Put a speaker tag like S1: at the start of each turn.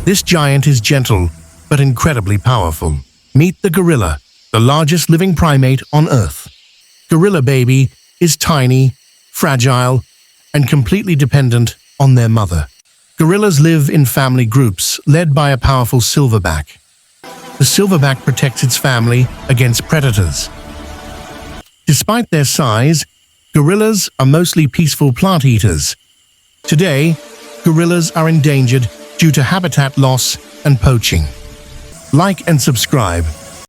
S1: This giant is gentle, but incredibly powerful. Meet the gorilla, the largest living primate on Earth. Gorilla baby is tiny, fragile, and completely dependent on their mother. Gorillas live in family groups led by a powerful silverback. The silverback protects its family against predators. Despite their size, gorillas are mostly peaceful plant eaters. Today, gorillas are endangered due to habitat loss and poaching. Like and subscribe